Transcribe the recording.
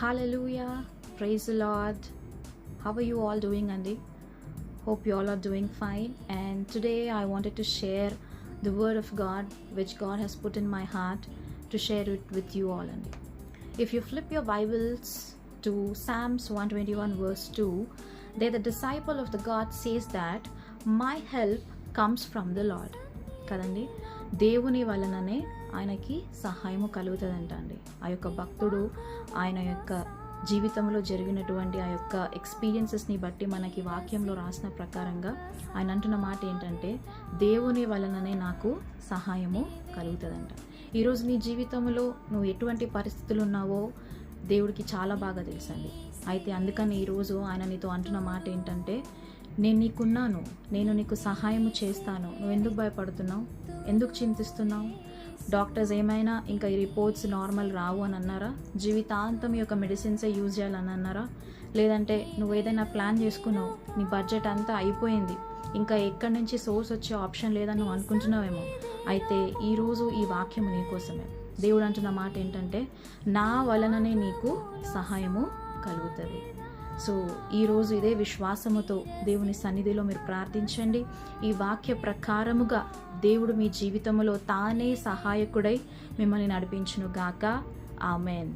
Hallelujah. Praise the Lord. How are you all doing, Andy? Hope you all are doing fine. And today I wanted to share the word of God which God has put in my heart to share it with you all, Andy. If you flip your Bibles to Psalms 121 verse 2, there the disciple of the God says that my help comes from the Lord. కదండి, దేవుని వలననే ఆయనకి సహాయము కలుగుతుందంట అండి. ఆ యొక్క భక్తుడు ఆయన యొక్క జీవితంలో జరిగినటువంటి ఆ యొక్క ఎక్స్పీరియన్సెస్ని బట్టి మనకి వాక్యంలో రాసిన ప్రకారంగా ఆయన అంటున్న మాట ఏంటంటే, దేవుని వలననే నాకు సహాయము కలుగుతుందంట. ఈరోజు నీ జీవితంలో నువ్వు ఎటువంటి పరిస్థితులు ఉన్నావో దేవుడికి చాలా బాగా తెలుసండి. అయితే అందుకని ఈరోజు ఆయన నీతో అంటున్న మాట ఏంటంటే, నేను నీకున్నాను, నేను నీకు సహాయము చేస్తాను. నువ్వు ఎందుకు భయపడుతున్నావు? ఎందుకు చింతిస్తున్నావు? డాక్టర్స్ ఏమైనా ఇంకా ఈ రిపోర్ట్స్ నార్మల్ రావు అని అన్నారా? జీవితాంతం ఈ యొక్క మెడిసిన్సే యూజ్ చేయాలని అన్నారా? లేదంటే నువ్వు ఏదైనా ప్లాన్ చేసుకున్నావు, నీ బడ్జెట్ అంతా అయిపోయింది, ఇంకా ఎక్కడి నుంచి సోర్స్ వచ్చే ఆప్షన్ లేదని నువ్వు అనుకుంటున్నావేమో. అయితే ఈరోజు ఈ వాక్యం నీకోసమే. దేవుడు అంటున్న మాట ఏంటంటే, నా వలననే నీకు సహాయము కలుగుతుంది. సో ఈరోజు ఇదే విశ్వాసముతో దేవుని సన్నిధిలో మీరు ప్రార్థించండి. ఈ వాక్య ప్రకారముగా దేవుడు మీ జీవితంలో తానే సహాయకుడై మిమ్మల్ని నడిపించును గాక. ఆమెన్.